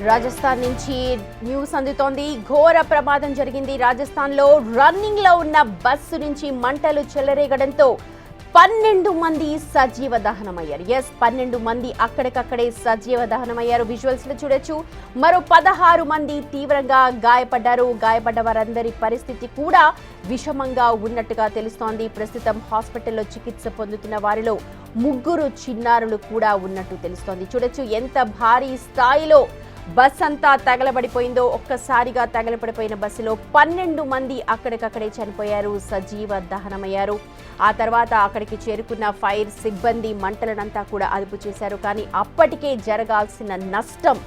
రాజస్థాన్ నుంచి న్యూస్ అందుతోంది. ఘోర ప్రమాదం జరిగింది. రాజస్థాన్లో రన్నింగ్ లో ఉన్న బస్సు నుంచి మంటలు చెలరేగడంతో 12 మంది సజీవ దహనమయ్యారు. 12 మంది అక్కడికక్కడే సజీవ దహనమయ్యారు. విజువల్స్ లో చూడొచ్చు. మరో 16 మంది తీవ్రంగా గాయపడ్డారు. గాయపడ్డ వారందరి పరిస్థితి కూడా విషమంగా ఉన్నట్టుగా తెలుస్తోంది. ప్రస్తుతం హాస్పిటల్లో చికిత్స పొందుతున్న వారిలో 3 చిన్నారులు కూడా ఉన్నట్టు తెలుస్తోంది. చూడొచ్చు ఎంత భారీ స్థాయిలో బస్ అంతా తగలబడిపోయిందో. ఒక్కసారిగా తగలబడిపోయిన బస్సులో 12 మంది అక్కడికక్కడే చనిపోయారు, సజీవ దహనమయ్యారు. ఆ తర్వాత అక్కడికి చేరుకున్న ఫైర్ సిబ్బంది మంటలనంతా కూడా అదుపు చేశారు. కానీ అప్పటికే జరగాల్సిన నష్టం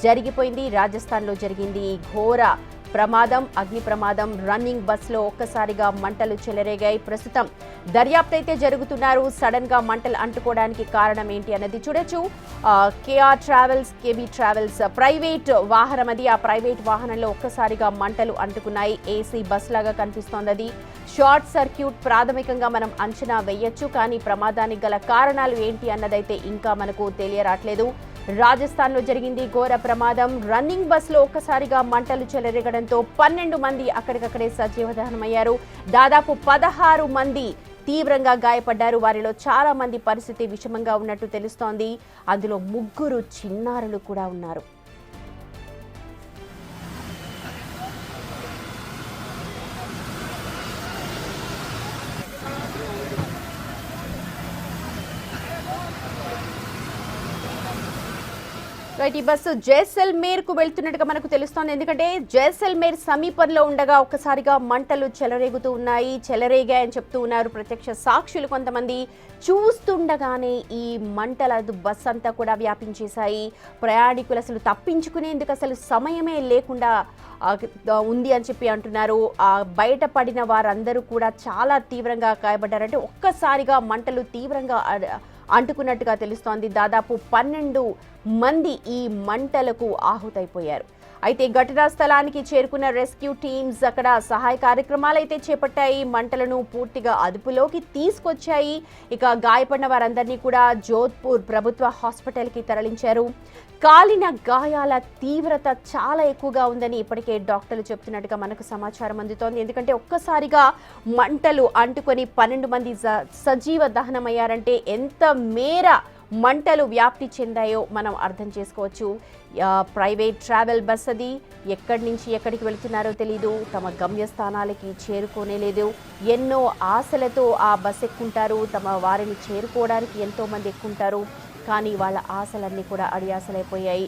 జరిగిపోయింది. రాజస్థాన్లో జరిగింది ఈ ఘోర ప్రమాదం, అగ్ని ప్రమాదం. రన్నింగ్ బస్సులో ఒక్కసారిగా మంటలు చెలరేగాయి. ప్రస్తుతం దర్యాప్తు అయితే జరుగుతున్నారు. సడన్ గా మంటలు అంటుకోవడానికి కారణం ఏంటి అన్నది చూడొచ్చు. KR travels, KB travels private వాహనం అది. ఆ ప్రైవేట్ వాహనంలో ఒక్కసారిగా మంటలు అంటుకున్నాయి. ఏసీ బస్ లాగా కనిపిస్తోంది. అది షార్ట్ సర్క్యూట్ ప్రాథమికంగా మనం అంచనా వేయొచ్చు. కానీ ప్రమాదానికి గల కారణాలు ఏంటి అన్నదైతే ఇంకా మనకు తెలియరాట్లేదు. రాజస్థాన్లో జరిగింది ఘోర ప్రమాదం. రన్నింగ్ బస్సులో ఒక్కసారిగా మంటలు చెలరేగడంతో 12 మంది అక్కడికక్కడే సజీవ దహనమయ్యారు. దాదాపు 16 మంది తీవ్రంగా గాయపడ్డారు. వారిలో చాలా మంది పరిస్థితి విషమంగా ఉన్నట్టు తెలుస్తోంది. అందులో 3 చిన్నారులు కూడా ఉన్నారు. రైట్, ఈ బస్సు జైసల్మేర్ కు వెళ్తున్నట్టుగా మనకు తెలుస్తోంది. ఎందుకంటే జైసల్మేర్ సమీపంలో ఉండగా ఒక్కసారిగా మంటలు చెలరేగుతూ ఉన్నాయి, చెలరేగాయని చెప్తూ ఉన్నారు ప్రత్యక్ష సాక్షులు. కొంతమంది చూస్తుండగానే ఈ మంటల బస్ అంతా కూడా వ్యాపించేశాయి. ప్రయాణికులు అసలు తప్పించుకునేందుకు అసలు సమయమే లేకుండా ఉంది అని చెప్పి అంటున్నారు. బయటపడిన వారందరూ కూడా చాలా తీవ్రంగా గాయపడ్డారంటే ఒక్కసారిగా మంటలు తీవ్రంగా అంటుకున్నట్టుగా తెలుస్తోంది. దాదాపు 12 మంది ఈ మంటలకు ఆహుతైపోయారు. అయితే ఘటనా స్థలానికి చేరుకున్న రెస్క్యూ టీమ్స్ అక్కడ సహాయ కార్యక్రమాలు అయితే చేపట్టాయి. మంటలను పూర్తిగా అదుపులోకి తీసుకొచ్చాయి. ఇక గాయపడిన వారందరినీ కూడా జోధ్పూర్ ప్రభుత్వ హాస్పిటల్కి తరలించారు. కాలిన గాయాల తీవ్రత చాలా ఎక్కువగా ఉందని ఇప్పటికే డాక్టర్లు చెప్తున్నట్టుగా మనకు సమాచారం అందుతోంది. ఎందుకంటే ఒక్కసారిగా మంటలు అంటుకొని 12 మంది సజీవ దహనమయ్యారంటే ఎంత మేర మంటలు వ్యాప్తి చెందాయో మనం అర్థం చేసుకోవచ్చు. ప్రైవేట్ ట్రావెల్ బస్ అది. ఎక్కడి నుంచి ఎక్కడికి వెళుతున్నారో తెలీదు, తమ గమ్యస్థానాలకి చేరుకోనే లేదు. ఎన్నో ఆశలతో ఆ బస్ ఎక్కుంటారు, తమ వారిని చేరుకోవడానికి ఎంతో మంది ఎక్కుంటారు. కానీ వాళ్ళ ఆశలన్నీ కూడా అడియాసలైపోయాయి,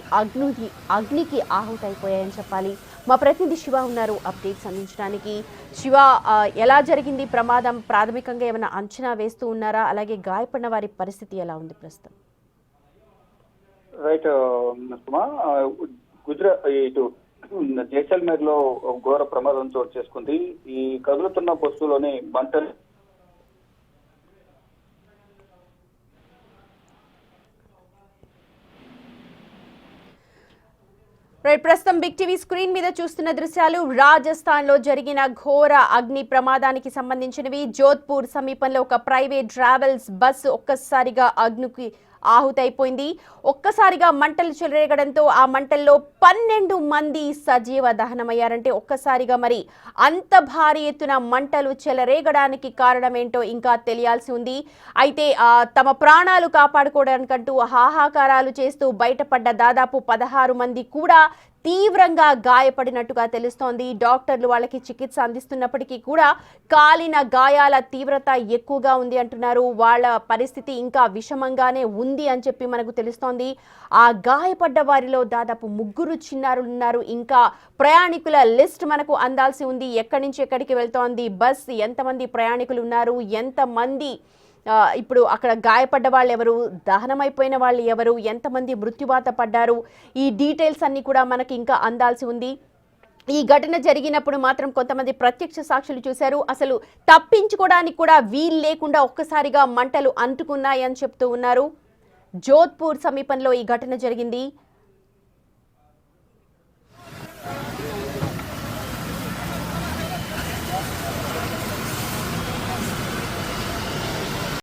అగ్నికి ఆహుతైపోయాయని చెప్పాలి. మా ప్రతినిధి శివ ఉన్నారు అప్డేట్స్ అందించడానికి. శివ, ఎలా జరిగింది ప్రమాదం? ప్రాథమికంగా ఏమైనా అంచనా వేస్తూ ఉన్నారా? అలాగే గాయపడిన వారి పరిస్థితి ఎలా ఉంది ప్రస్తుతం? రైట్, ఇటు జైసల్మేర్ లో ఘోర ప్రమాదం చోటు చేసుకుంది. ఈ కదులుతున్న బస్సులోని మంటలు ప్రస్తుతం బిగ్ టీవీ స్క్రీన్ మీద చూస్తున్న దృశ్యాలు రాజస్థాన్ లో జరిగిన ఘోర అగ్ని ప్రమాదానికి సంబంధించినవి. జోధ్పూర్ సమీపంలో ఒక ప్రైవేట్ ట్రావెల్స్ బస్సు ఒక్కసారిగా అగ్నికి ఆహుతైపోయింది. ఒక్కసారిగా మంటలు చెలరేగడంతో ఆ మంటల్లో 12 మంది సజీవ దహనమయ్యారంటే ఒక్కసారిగా మరి అంత భారీ ఎత్తున మంటలు చెలరేగడానికి కారణం ఏంటో ఇంకా తెలియాల్సి ఉంది. అయితే తమ ప్రాణాలు కాపాడుకోవడానికంటూ హాహాకారాలు చేస్తూ బయటపడ్డ దాదాపు 16 మంది కూడా తీవ్రంగా గాయపడినట్టుగా తెలుస్తోంది. డాక్టర్లు వాళ్ళకి చికిత్స అందిస్తున్నప్పటికీ కూడా కాలిన గాయాల తీవ్రత ఎక్కువగా ఉంది అంటున్నారు. వాళ్ళ పరిస్థితి ఇంకా విషమంగానే ఉంది అని చెప్పి మనకు తెలుస్తోంది. ఆ గాయపడ్డ వారిలో దాదాపు 3 చిన్నారులు ఉన్నారు. ఇంకా ప్రయాణికుల లిస్ట్ మనకు అందాల్సి ఉంది. ఎక్కడి నుంచి ఎక్కడికి వెళ్తోంది బస్, ఎంతమంది ప్రయాణికులు ఉన్నారు, ఎంతమంది ఇప్పుడు అక్కడ గాయపడ్డ వాళ్ళు ఎవరు, దహనమైపోయిన వాళ్ళు ఎవరు, ఎంతమంది మృత్యువాత పడ్డారు, ఈ డీటెయిల్స్ అన్ని కూడా మనకి ఇంకా అందాల్సి ఉంది. ఈ ఘటన జరిగినప్పుడు మాత్రం కొంతమంది ప్రత్యక్ష సాక్షులు చూశారు. అసలు తప్పించుకోవడానికి కూడా వీలు లేకుండా ఒక్కసారిగా మంటలు అంటుకున్నాయని చెప్తూ ఉన్నారు. జోధ్పూర్ సమీపంలో ఈ ఘటన జరిగింది.